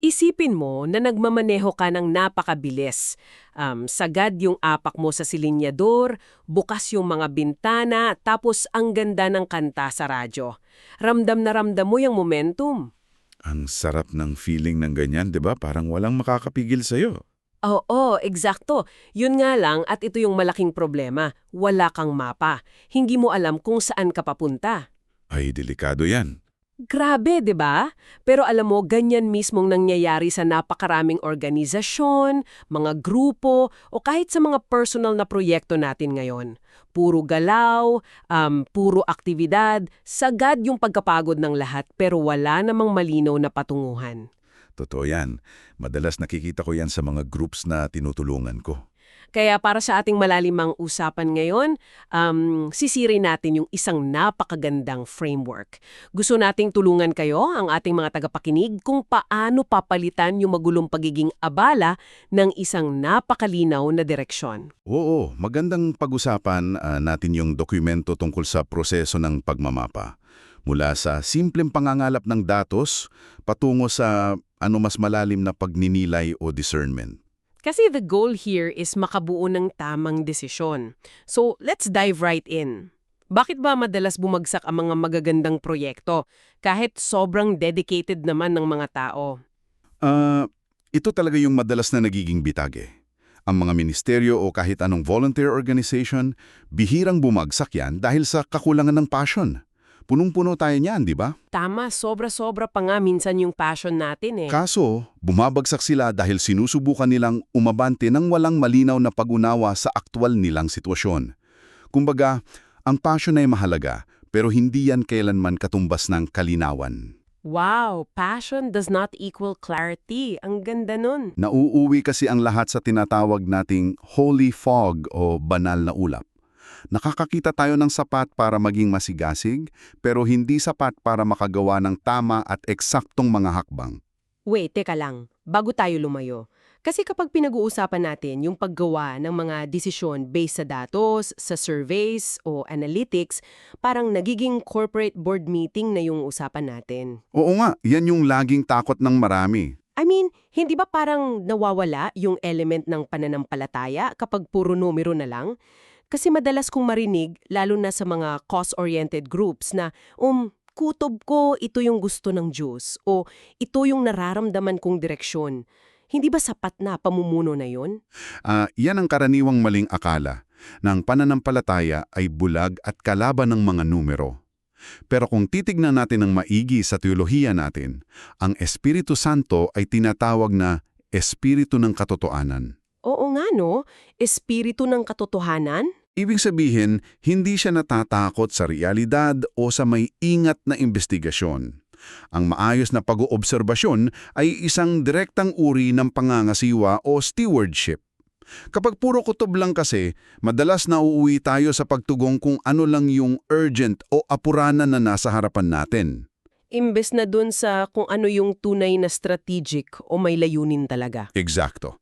Isipin mo na nagmamaneho ka ng napakabilis. Sagad yung apak mo sa silinyador, bukas yung mga bintana, tapos ang ganda ng kanta sa radyo. Ramdam na ramdam mo yung momentum. Ang sarap ng feeling ng ganyan, 'di ba? Parang walang makakapigil sa'yo. Oo, eksakto. Yun nga lang at ito yung malaking problema. Wala kang mapa. Hindi mo alam kung saan ka papunta. Ay, delikado yan. Grabe, 'di ba? Pero alam mo, ganyan mismong nangyayari sa napakaraming organisasyon, mga grupo, o kahit sa mga personal na proyekto natin ngayon. Puro galaw, puro aktibidad, sagad yung pagkapagod ng lahat pero wala namang malinaw na patunguhan. Totoo yan. Madalas nakikita ko yan sa mga groups na tinutulungan ko. Kaya para sa ating malalimang usapan ngayon, sisirin natin yung isang napakagandang framework. Gusto nating tulungan kayo, ang ating mga tagapakinig, kung paano papalitan yung magulong pagiging abala ng isang napakalinaw na direksyon. Oo, magandang pag-usapan natin yung dokumento tungkol sa proseso ng pagmamapa. Mula sa simpleng pangangalap ng datos, patungo sa mas malalim na pagninilay o discernment. Kasi the goal here is makabuo ng tamang desisyon. So, let's dive right in. Bakit ba madalas bumagsak ang mga magagandang proyekto kahit sobrang dedicated naman ng mga tao? Ito talaga yung madalas na nagiging bitag eh. Ang mga ministeryo o kahit anong volunteer organization, bihirang bumagsak yan dahil sa kakulangan ng passion. Punong-puno tayo niyan, di ba? Tama, sobra-sobra pa nga minsan yung passion natin eh. Kaso, bumabagsak sila dahil sinusubukan nilang umabante ng walang malinaw na pag-unawa sa aktwal nilang sitwasyon. Kumbaga, ang passion ay mahalaga, pero hindi yan kailanman katumbas ng kalinawan. Wow, passion does not equal clarity. Ang ganda nun. Nauuwi kasi ang lahat sa tinatawag nating holy fog o banal na ulap. Nakakakita tayo ng sapat para maging masigasig, pero hindi sapat para makagawa ng tama at eksaktong mga hakbang. Wait, teka lang. Bago tayo lumayo. Kasi kapag pinag-uusapan natin yung paggawa ng mga desisyon based sa datos, sa surveys o analytics, parang nagiging corporate board meeting na yung usapan natin. Oo nga, yan yung laging takot ng marami. I mean, hindi ba parang nawawala yung element ng pananampalataya kapag puro numero na lang? Kasi madalas kong marinig, lalo na sa mga cause-oriented groups na, kutob ko, ito yung gusto ng Diyos, o ito yung nararamdaman kong direksyon. Hindi ba sapat na pamumuno na yon? Yan ang karaniwang maling akala, na ang pananampalataya ay bulag at kalaban ng mga numero. Pero kung titignan natin ng maigi sa teolohiya natin, ang Espiritu Santo ay tinatawag na Espiritu ng Katotohanan. Oo nga no, espiritu ng katotohanan? Ibig sabihin, hindi siya natatakot sa realidad o sa may ingat na investigasyon. Ang maayos na pag-oobserbasyon ay isang direktang uri ng pangangasiwa o stewardship. Kapag puro kutob lang kasi, madalas nauuwi tayo sa pagtugong kung ano lang yung urgent o apuranan na nasa harapan natin. Imbes na dun sa kung ano yung tunay na strategic o may layunin talaga. Eksakto.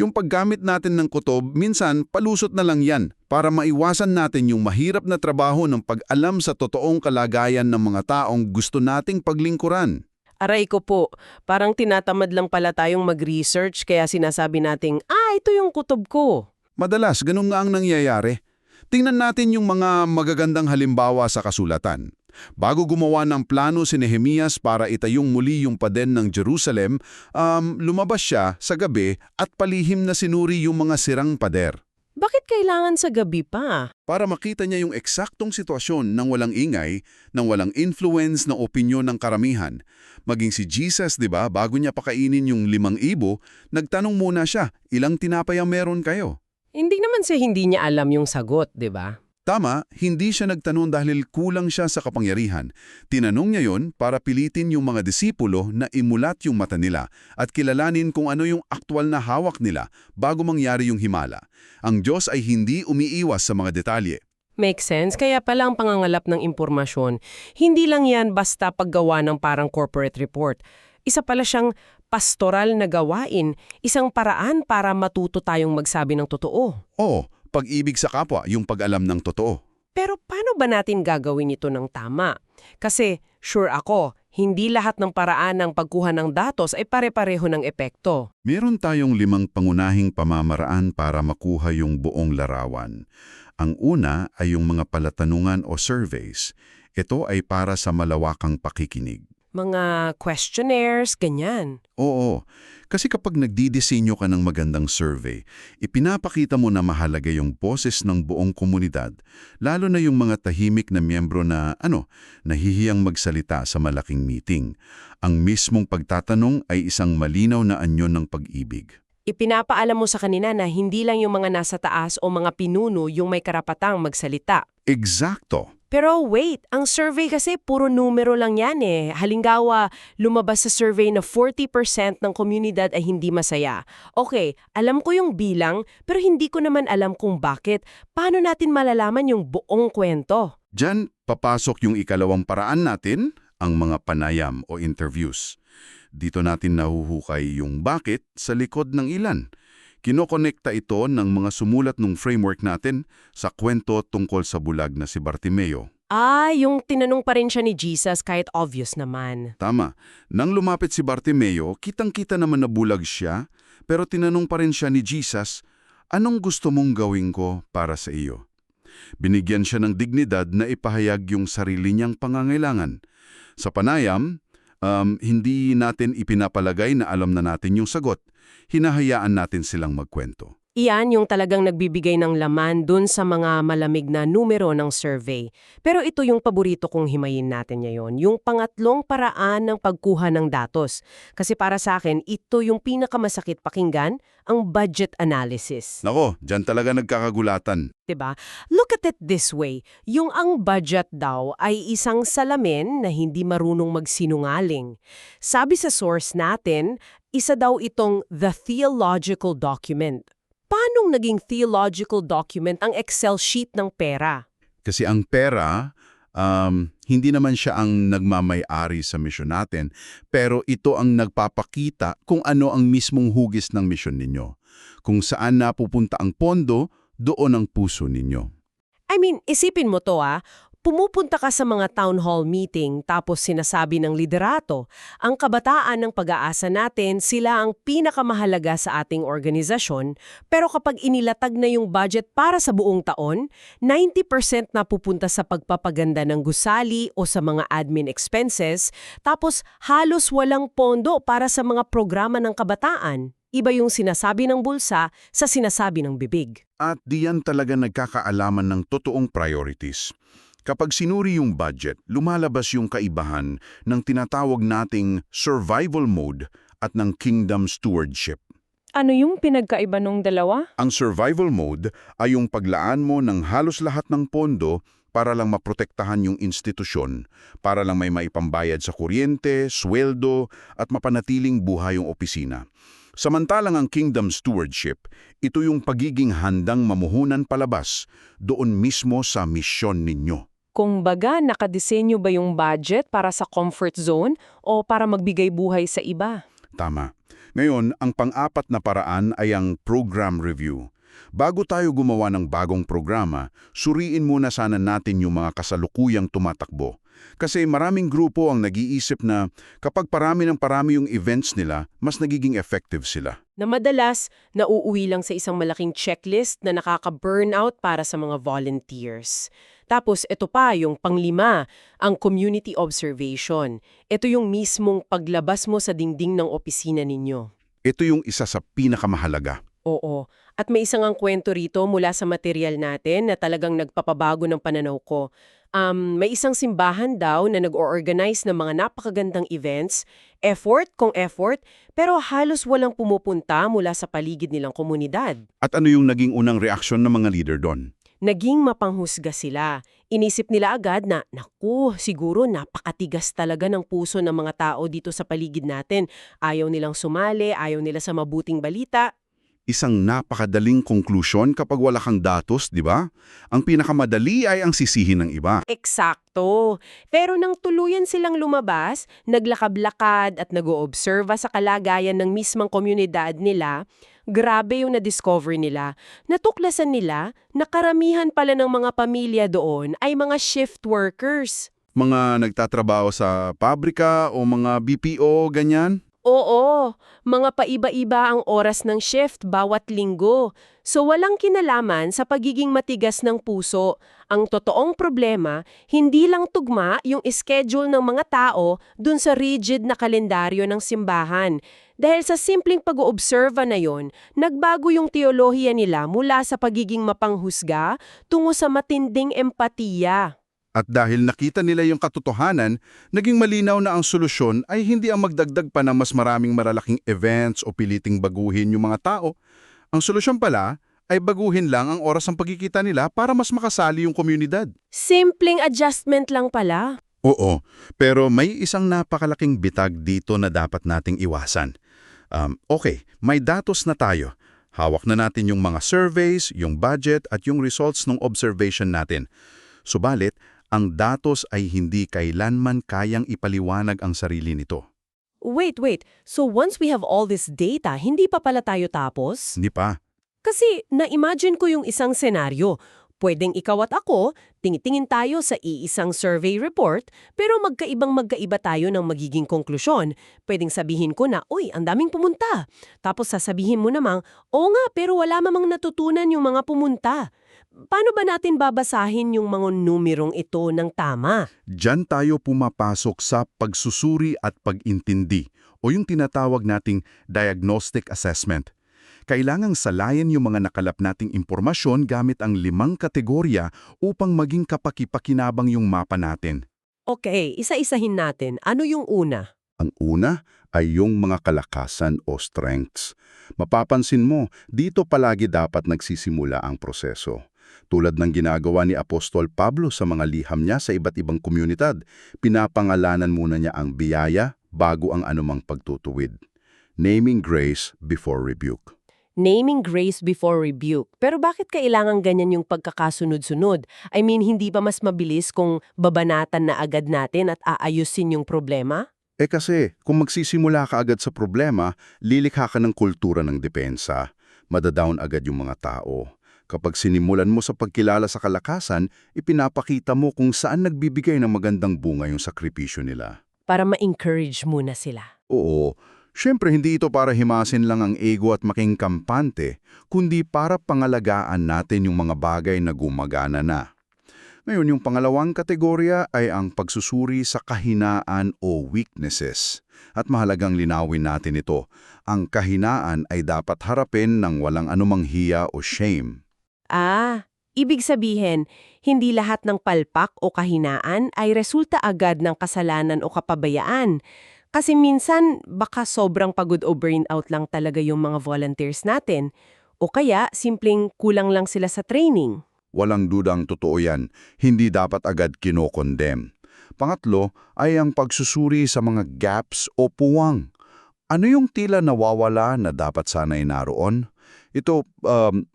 Yung paggamit natin ng kutob, minsan palusot na lang yan para maiwasan natin yung mahirap na trabaho ng pag-alam sa totoong kalagayan ng mga taong gusto nating paglingkuran. Aray ko po, parang tinatamad lang pala tayong mag-research kaya sinasabi nating, ito yung kutob ko. Madalas, ganun nga ang nangyayari. Tingnan natin yung mga magagandang halimbawa sa kasulatan. Bago gumawa ng plano si Nehemias para itayong muli yung paden ng Jerusalem, lumabas siya sa gabi at palihim na sinuri yung mga sirang pader. Bakit kailangan sa gabi pa? Para makita niya yung eksaktong sitwasyon ng walang ingay, ng walang influence ng opinyon ng karamihan. Maging si Jesus, di ba, bago niya pakainin yung 5,000, nagtanong muna siya, ilang tinapay ang meron kayo? Hindi naman siya hindi niya alam yung sagot, di ba? Tama, hindi siya nagtanong dahil kulang siya sa kapangyarihan. Tinanong niya yon para pilitin yung mga disipulo na imulat yung mata nila at kilalanin kung ano yung aktwal na hawak nila bago mangyari yung himala. Ang Diyos ay hindi umiiwas sa mga detalye. Makes sense. Kaya pala ang pangangalap ng impormasyon, hindi lang yan basta paggawa ng parang corporate report. Isa pala siyang pastoral na gawain, isang paraan para matuto tayong magsabi ng totoo. Oo, pag-ibig sa kapwa, yung pag-alam ng totoo. Pero paano ba natin gagawin ito ng tama? Kasi sure ako, Hindi lahat ng paraan ng pagkuha ng datos ay pare-pareho ng epekto. Meron tayong 5 pangunahing pamamaraan para makuha yung buong larawan. Ang una ay yung mga palatanungan o surveys. Ito ay para sa malawakang pakikinig. Mga questionnaires, ganyan. Oo, kasi kapag nagdidisenyo ka ng magandang survey, ipinapakita mo na mahalaga yung boses ng buong komunidad, lalo na yung mga tahimik na miyembro na, nahihiyang magsalita sa malaking meeting. Ang mismong pagtatanong ay isang malinaw na anyo ng pag-ibig. Ipinapaalam mo sa kanila na hindi lang yung mga nasa taas o mga pinuno yung may karapatang magsalita. Eksakto. Pero wait, ang survey kasi puro numero lang yan eh. Halimbawa, lumabas sa survey na 40% ng komunidad ay hindi masaya. Okay, alam ko yung bilang, pero hindi ko naman alam kung bakit. Paano natin malalaman yung buong kwento? Diyan, papasok yung ikalawang paraan natin, ang mga panayam o interviews. Dito natin nahuhukay yung bakit sa likod ng ilan. Kinokonekta ito ng mga sumulat ng framework natin sa kwento tungkol sa bulag na si Bartimeo. Yung tinanong pa rin siya ni Jesus kahit obvious naman. Tama. Nang lumapit si Bartimeo, kitang-kita naman na bulag siya, pero tinanong pa rin siya ni Jesus, "Anong gusto mong gawin ko para sa iyo?" Binigyan siya ng dignidad na ipahayag yung sarili niyang pangangailangan. Sa panayam, hindi natin ipinapalagay na alam na natin yung sagot. Hinahayaan natin silang magkwento. Iyan yung talagang nagbibigay ng laman dun sa mga malamig na numero ng survey. Pero ito yung paborito kong himayin natin ngayon, yung pangatlong paraan ng pagkuha ng datos. Kasi para sa akin, ito yung pinakamasakit pakinggan, ang budget analysis. Nako, dyan talaga nagkakagulatan. 'Di ba? Look at it this way, yung ang budget daw ay isang salamin na hindi marunong magsinungaling. Sabi sa source natin, isa daw itong the theological document. Paanong naging theological document ang Excel sheet ng pera? Kasi ang pera, hindi naman siya ang nagmamay-ari sa misyon natin, pero ito ang nagpapakita kung ano ang mismong hugis ng misyon ninyo. Kung saan napupunta ang pondo, doon ang puso ninyo. I mean, isipin mo to pumupunta ka sa mga town hall meeting tapos sinasabi ng liderato, ang kabataan ng pag-aasa natin, sila ang pinakamahalaga sa ating organisasyon, pero kapag inilatag na yung budget para sa buong taon, 90% na pupunta sa pagpapaganda ng gusali o sa mga admin expenses, tapos halos walang pondo para sa mga programa ng kabataan. Iba yung sinasabi ng bulsa sa sinasabi ng bibig. At diyan talaga nagkakaalaman ng totoong priorities. Kapag sinuri yung budget, lumalabas yung kaibahan ng tinatawag nating survival mode at ng kingdom stewardship. Ano yung pinagkaiba nung dalawa? Ang survival mode ay yung paglaan mo ng halos lahat ng pondo para lang maprotektahan yung institusyon, para lang may maipambayad sa kuryente, sweldo, at mapanatiling buhay yung opisina. Samantalang ang kingdom stewardship, ito yung pagiging handang mamuhunan palabas doon mismo sa misyon ninyo. Kung baga, nakadisenyo ba yung budget para sa comfort zone o para magbigay buhay sa iba? Tama. Ngayon, ang pang-apat na paraan ay ang program review. Bago tayo gumawa ng bagong programa, suriin muna sana natin yung mga kasalukuyang tumatakbo. Kasi maraming grupo ang nag-iisip na kapag parami yung events nila, mas nagiging effective sila. Na madalas, nauuwi lang sa isang malaking checklist na nakaka-burnout para sa mga volunteers. Tapos ito pa, yung panglima, ang community observation. Ito yung mismong paglabas mo sa dingding ng opisina ninyo. Ito yung isa sa pinakamahalaga. Oo. At may isang ang kwento rito mula sa material natin na talagang nagpapabago ng pananaw ko. May isang simbahan daw na nag-organize ng mga napakagandang events, effort kung effort, pero halos walang pumupunta mula sa paligid nilang komunidad. At ano yung naging unang reaksyon ng mga leader doon? Naging mapanghusga sila. Inisip nila agad na, naku, siguro napakatigas talaga ng puso ng mga tao dito sa paligid natin. Ayaw nilang sumali, ayaw nila sa mabuting balita. Isang napakadaling konklusyon kapag wala kang datos, di ba? Ang pinakamadali ay ang sisihin ng iba. Eksakto. Pero nang tuluyan silang lumabas, naglakab-lakad at nag-oobserba sa kalagayan ng mismang komunidad nila, grabe yung na-discover nila. Natuklasan nila na karamihan pala ng mga pamilya doon ay mga shift workers. Mga nagtatrabaho sa pabrika o mga BPO, ganyan? Oo, mga paiba-iba ang oras ng shift bawat linggo. So walang kinalaman sa pagiging matigas ng puso. Ang totoong problema, hindi lang tugma yung schedule ng mga tao dun sa rigid na kalendaryo ng simbahan. Dahil sa simpleng pag-oobserba na yon, nagbago yung teolohiya nila mula sa pagiging mapanghusga tungo sa matinding empatiya. At dahil nakita nila yung katotohanan, naging malinaw na ang solusyon ay hindi ang magdagdag pa ng mas maraming malalaking events o piliting baguhin yung mga tao. Ang solusyon pala ay baguhin lang ang oras ng pagkikita nila para mas makasali yung komunidad. Simpleng adjustment lang pala. Oo, pero may isang napakalaking bitag dito na dapat nating iwasan. Okay, may datos na tayo. Hawak na natin yung mga surveys, yung budget at yung results ng observation natin. Subalit, ang datos ay hindi kailanman kayang ipaliwanag ang sarili nito. Wait. So once we have all this data, hindi pa pala tayo tapos? Hindi pa. Kasi na-imagine ko yung isang senaryo. Pwedeng ikaw at ako, tingin tayo sa iisang survey report, pero magkaiba tayo ng magiging konklusyon. Pwedeng sabihin ko na, uy, ang daming pumunta. Tapos sasabihin mo namang, oo nga, pero wala mamang natutunan yung mga pumunta. Paano ba natin babasahin yung mga numerong ito ng tama? Diyan tayo pumapasok sa pagsusuri at pag-intindi o yung tinatawag nating diagnostic assessment. Kailangang salayan yung mga nakalap nating impormasyon gamit ang 5 kategorya upang maging kapaki-pakinabang yung mapa natin. Okay, isa-isahin natin. Ano yung una? Ang una ay yung mga kalakasan o strengths. Mapapansin mo, dito palagi dapat nagsisimula ang proseso. Tulad ng ginagawa ni Apostol Pablo sa mga liham niya sa iba't ibang komunidad, pinapangalanan muna niya ang biyaya bago ang anumang pagtutuwid. Naming grace before rebuke. Naming grace before rebuke. Pero bakit kailangan ganyan yung pagkakasunod-sunod? I mean, hindi ba mas mabilis kung babanatan na agad natin at aayusin yung problema? Kasi, kung magsisimula ka agad sa problema, lilikha ka ng kultura ng depensa. Madadown agad yung mga tao. Kapag sinimulan mo sa pagkilala sa kalakasan, ipinapakita mo kung saan nagbibigay ng magandang bunga yung sakripisyo nila. Para ma-encourage muna sila. Oo, syempre hindi ito para himasin lang ang ego at making kampante, kundi para pangalagaan natin yung mga bagay na gumagana na. Ngayon, yung pangalawang kategorya ay ang pagsusuri sa kahinaan o weaknesses. At mahalagang linawin natin ito. Ang kahinaan ay dapat harapin ng walang anumang hiya o shame. Ibig sabihin, hindi lahat ng palpak o kahinaan ay resulta agad ng kasalanan o kapabayaan. Kasi minsan, baka sobrang pagod o burnout lang talaga yung mga volunteers natin. O kaya, simpleng kulang lang sila sa training. Walang dudang totoo yan, hindi dapat agad kinokondem. Pangatlo ay ang pagsusuri sa mga gaps o puwang. Ano yung tila nawawala na dapat sana'y naroon? Ito,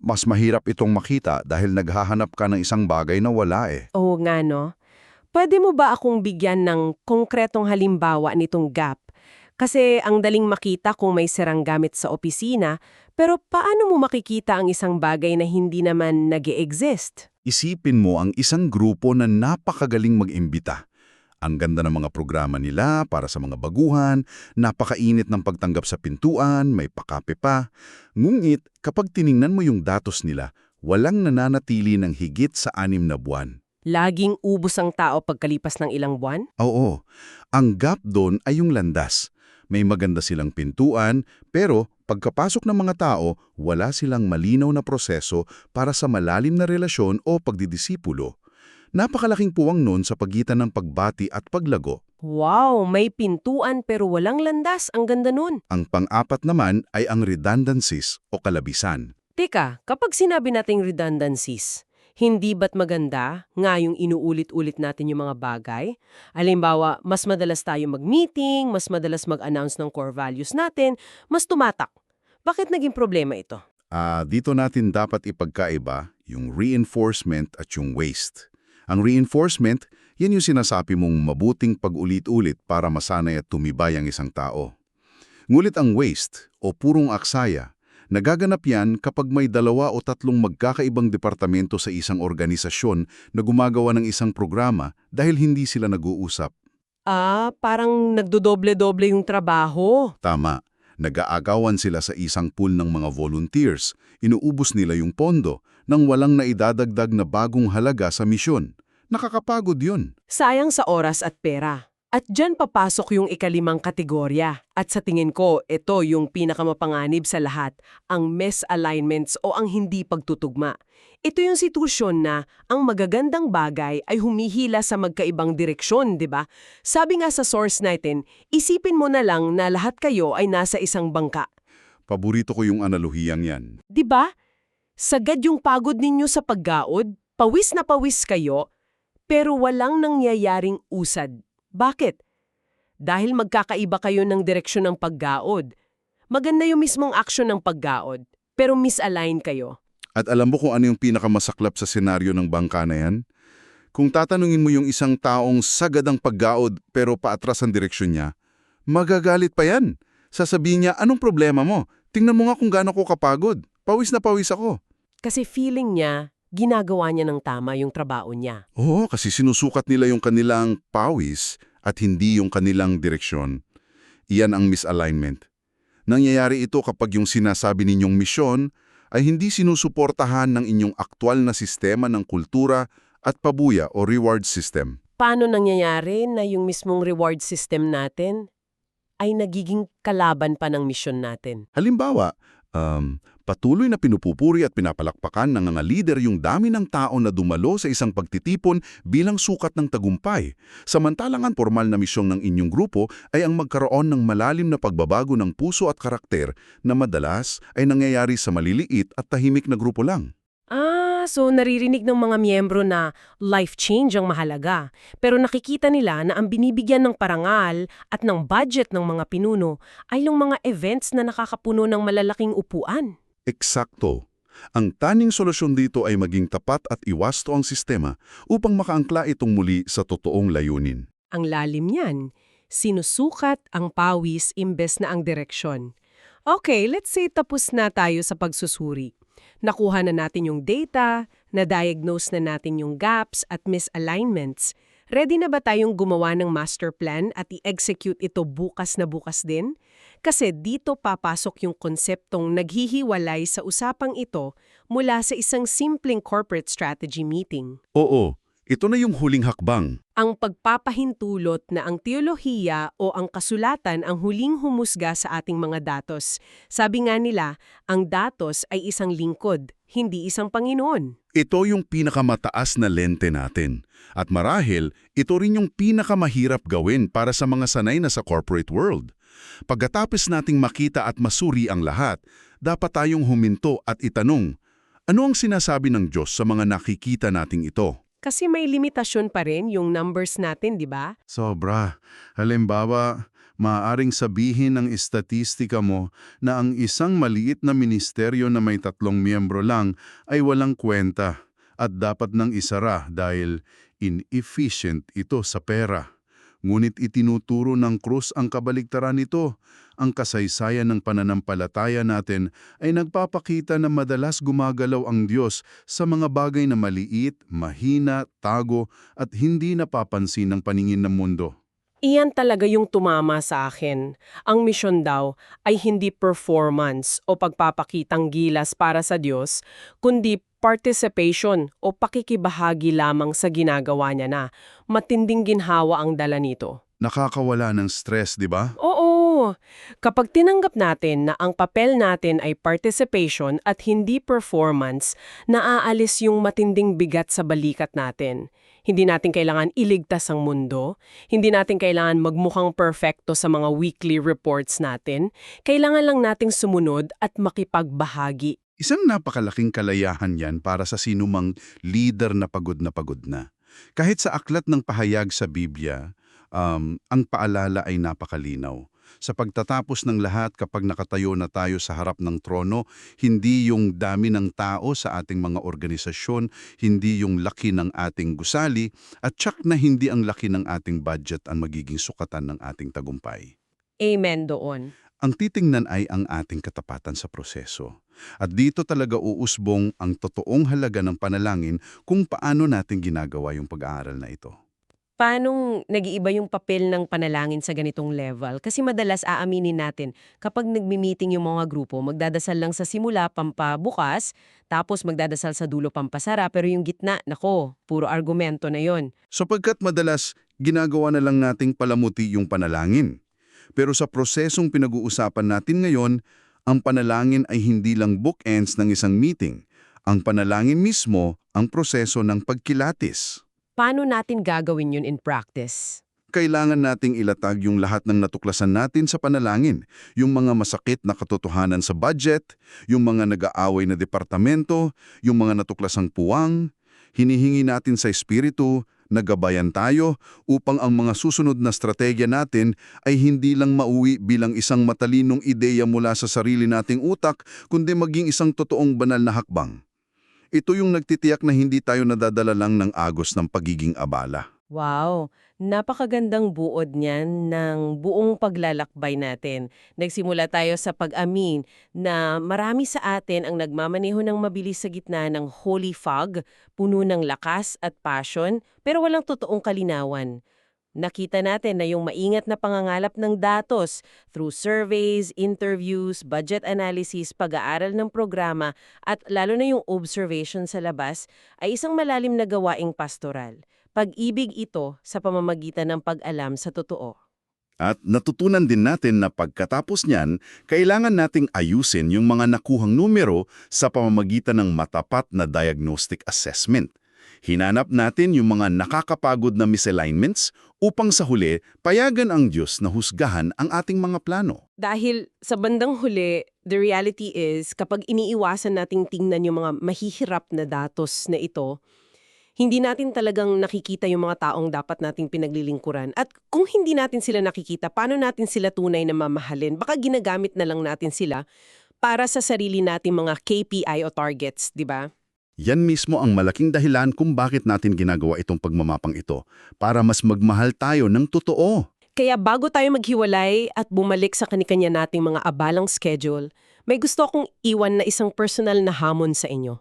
mas mahirap itong makita dahil naghahanap ka ng isang bagay na wala eh. Oo nga no. Pwede mo ba akong bigyan ng konkretong halimbawa nitong gap? Kasi ang daling makita kung may sirang gamit sa opisina, pero paano mo makikita ang isang bagay na hindi naman nag-e-exist? Isipin mo ang isang grupo na napakagaling mag-imbita. Ang ganda ng mga programa nila para sa mga baguhan, napakainit ng pagtanggap sa pintuan, may pakape pa. Ngunit kapag tiningnan mo yung datos nila, walang nananatili ng higit sa 6 na buwan. Laging ubos ang tao pagkalipas ng ilang buwan? Oo, ang gap doon ay yung landas. May maganda silang pintuan, pero pagkapasok ng mga tao, wala silang malinaw na proseso para sa malalim na relasyon o pagdidisipulo. Napakalaking puwang nun sa pagitan ng pagbati at paglago. Wow, may pintuan pero walang landas. Ang ganda nun. Ang pang-apat naman ay ang redundancies o kalabisan. Teka, kapag sinabi nating redundancies, hindi ba't maganda nga yung inuulit-ulit natin yung mga bagay? Halimbawa, mas madalas tayo mag-meeting, mas madalas mag-announce ng core values natin, mas tumatak. Bakit naging problema ito? Dito natin dapat ipagkaiba yung reinforcement at yung waste. Ang reinforcement, yan yung sinasabi mong mabuting pag-ulit-ulit para masanay at tumibay ang isang tao. Ngulit ang waste o purong aksaya, Nagaganap yan kapag may 2 o 3 magkakaibang departamento sa isang organisasyon na gumagawa ng isang programa dahil hindi sila nag-uusap. Parang nagdodoble-doble yung trabaho. Tama, nag-aagawan sila sa isang pool ng mga volunteers, inuubos nila yung pondo nang walang naidadagdag na bagong halaga sa misyon. Nakakapagod yun. Sayang sa oras at pera. At dyan papasok yung ikalimang kategorya. At sa tingin ko, ito yung pinakamapanganib sa lahat, ang misalignments o ang hindi pagtutugma. Ito yung sitwasyon na ang magagandang bagay ay humihila sa magkaibang direksyon, di ba? Sabi nga sa source natin, isipin mo na lang na lahat kayo ay nasa isang bangka. Paborito ko yung analogiyang yan. Di ba? Sagad yung pagod ninyo sa paggaod, pawis na pawis kayo, pero walang nangyayaring usad. Bakit? Dahil magkakaiba kayo ng direksyon ng paggaod. Maganda yung mismong aksyon ng paggaod, pero misalign kayo. At alam mo kung ano yung pinakamasaklap sa senaryo ng bangka na yan? Kung tatanungin mo yung isang taong sagad ang paggaod pero paatras ang direksyon niya, magagalit pa yan. Sasabihin niya, anong problema mo? Tingnan mo nga kung gaano ko kapagod. Pawis na pawis ako. Kasi feeling niya, ginagawa niya ng tama yung trabaho niya. Oo, kasi sinusukat nila yung kanilang pawis at hindi yung kanilang direksyon. Iyan ang misalignment. Nangyayari ito kapag yung sinasabi ninyong misyon ay hindi sinusuportahan ng inyong aktwal na sistema ng kultura at pabuya o reward system. Paano nangyayari na yung mismong reward system natin ay nagiging kalaban pa ng misyon natin? Halimbawa, patuloy na pinupupuri at pinapalakpakan ng mga lider yung dami ng tao na dumalo sa isang pagtitipon bilang sukat ng tagumpay. Samantalang ang formal na misyon ng inyong grupo ay ang magkaroon ng malalim na pagbabago ng puso at karakter na madalas ay nangyayari sa maliliit at tahimik na grupo lang. So naririnig ng mga miyembro na life change ang mahalaga. Pero nakikita nila na ang binibigyan ng parangal at ng budget ng mga pinuno ay yung mga events na nakakapuno ng malalaking upuan. Eksakto. Ang taning solusyon dito ay maging tapat at iwasto ang sistema upang makaangkla itong muli sa totoong layunin. Ang lalim niyan, sinusukat ang pawis imbes na ang direksyon. Okay, let's say tapos na tayo sa pagsusuri. Nakuha na natin yung data, na-diagnose na natin yung gaps at misalignments. Ready na ba tayong gumawa ng master plan at i-execute ito bukas na bukas din? Kasi dito papasok yung konseptong naghihiwalay sa usapang ito mula sa isang simpleng corporate strategy meeting. Oo, ito na yung huling hakbang. Ang pagpapahintulot na ang teolohiya o ang kasulatan ang huling humusga sa ating mga datos. Sabi nga nila, ang datos ay isang lingkod, hindi isang Panginoon. Ito yung pinakamataas na lente natin. At marahil, ito rin yung pinakamahirap gawin para sa mga sanay na sa corporate world. Pagkatapos nating makita at masuri ang lahat, dapat tayong huminto at itanong, ano ang sinasabi ng Diyos sa mga nakikita nating ito? Kasi may limitasyon pa rin yung numbers natin, di ba? Sobra. Halimbawa, maaaring sabihin ng istatistika mo na ang isang maliit na ministeryo na may 3 miyembro lang ay walang kwenta at dapat nang isara dahil inefficient ito sa pera. Ngunit itinuturo ng krus ang kabaligtaran nito. Ang kasaysayan ng pananampalataya natin ay nagpapakita na madalas gumagalaw ang Diyos sa mga bagay na maliit, mahina, tago at hindi napapansin ng paningin ng mundo. Iyan talaga yung tumama sa akin. Ang misyon daw ay hindi performance o pagpapakitang gilas para sa Diyos, kundi participation o pakikibahagi lamang sa ginagawa niya na. Matinding ginhawa ang dala nito. Nakakawala ng stress, di ba? Oo. Kapag tinanggap natin na ang papel natin ay participation at hindi performance, naaalis yung matinding bigat sa balikat natin. Hindi natin kailangan iligtas ang mundo. Hindi natin kailangan magmukhang perfecto sa mga weekly reports natin. Kailangan lang nating sumunod at makipagbahagi. Isang napakalaking kalayahan yan para sa sinumang leader na pagod na pagod na. Kahit sa aklat ng pahayag sa Biblia, ang paalala ay napakalinaw. Sa pagtatapos ng lahat kapag nakatayo na tayo sa harap ng trono, hindi yung dami ng tao sa ating mga organisasyon, hindi yung laki ng ating gusali, at tsak na hindi ang laki ng ating budget ang magiging sukatan ng ating tagumpay. Amen doon. Ang titingnan ay ang ating katapatan sa proseso. At dito talaga uusbong ang totoong halaga ng panalangin kung paano natin ginagawa yung pag-aaral na ito. Paanong nag-iiba yung papel ng panalangin sa ganitong level? Kasi madalas aaminin natin, kapag nagmi-meeting yung mga grupo, magdadasal lang sa simula pampabukas, tapos magdadasal sa dulo pampasara, pero yung gitna, nako, puro argumento na yon. Sapagkat madalas, ginagawa na lang nating palamuti yung panalangin. Pero sa prosesong pinag-uusapan natin ngayon, ang panalangin ay hindi lang bookends ng isang meeting. Ang panalangin mismo ang proseso ng pagkilatis. Paano natin gagawin yun in practice? Kailangan nating ilatag yung lahat ng natuklasan natin sa panalangin, yung mga masakit na katotohanan sa budget, yung mga nag-aaway na departamento, yung mga natuklasang puwang. Hinihingi natin sa Espiritu, nagabayan tayo upang ang mga susunod na strategya natin ay hindi lang mauwi bilang isang matalinong ideya mula sa sarili nating utak, kundi maging isang totoong banal na hakbang. Ito yung nagtitiyak na hindi tayo nadadala lang ng agos ng pagiging abala. Wow, napakagandang buod niyan ng buong paglalakbay natin. Nagsimula tayo sa pag-amin na marami sa atin ang nagmamaneho ng mabilis sa gitna ng holy fog, puno ng lakas at passion, pero walang totoong kalinawan. Nakita natin na yung maingat na pangangalap ng datos through surveys, interviews, budget analysis, pag-aaral ng programa at lalo na yung observation sa labas ay isang malalim na gawaing pastoral. Pag-ibig ito sa pamamagitan ng pag-alam sa totoo. At natutunan din natin na pagkatapos niyan, kailangan nating ayusin yung mga nakuhang numero sa pamamagitan ng matapat na diagnostic assessment. Hinanap natin yung mga nakakapagod na misalignments upang sa huli payagan ang Diyos na husgahan ang ating mga plano. Dahil sa bandang huli, the reality is kapag iniiwasan nating tingnan yung mga mahihirap na datos na ito, hindi natin talagang nakikita yung mga taong dapat nating pinaglilingkuran. At kung hindi natin sila nakikita, paano natin sila tunay na mamahalin? Baka ginagamit na lang natin sila para sa sarili nating mga KPI o targets, di ba? Yan mismo ang malaking dahilan kung bakit natin ginagawa itong pagmamapang ito, para mas magmahal tayo ng totoo. Kaya bago tayo maghiwalay at bumalik sa kanikanya nating mga abalang schedule, may gusto akong iwan na isang personal na hamon sa inyo.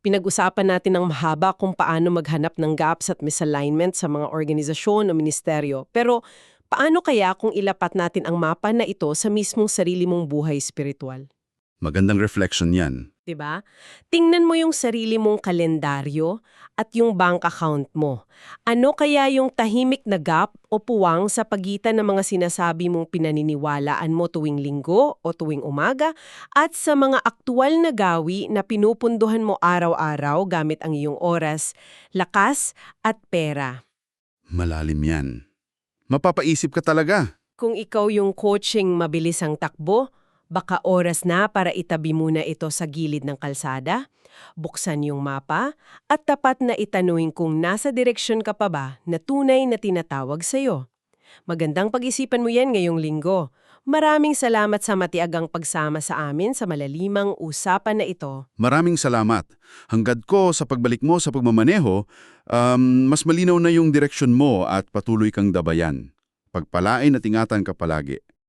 Pinag-usapan natin ng mahaba kung paano maghanap ng gaps at misalignment sa mga organisasyon o ministeryo. Pero paano kaya kung ilapat natin ang mapa na ito sa mismong sarili mong buhay spiritual? Magandang reflection yan. 'Di ba? Tingnan mo yung sarili mong kalendaryo at yung bank account mo. Ano kaya yung tahimik na gap o puwang sa pagitan ng mga sinasabi mong pinaniniwalaan mo tuwing linggo o tuwing umaga at sa mga aktual na gawi na pinupunduhan mo araw-araw gamit ang iyong oras, lakas at pera? Malalim yan. Mapapaisip ka talaga. Kung ikaw yung coaching mabilis ang takbo, baka oras na para itabi muna ito sa gilid ng kalsada, buksan yung mapa, at tapat na itanungin kung nasa direksyon ka pa ba na tunay na tinatawag sa'yo. Magandang pag-isipan mo yan ngayong linggo. Maraming salamat sa matiagang pagsama sa amin sa malalimang usapan na ito. Maraming salamat. Hangad ko sa pagbalik mo sa pagmamaneho, mas malinaw na yung direksyon mo at patuloy kang dabayan. Pagpalain at ingatan ka palagi.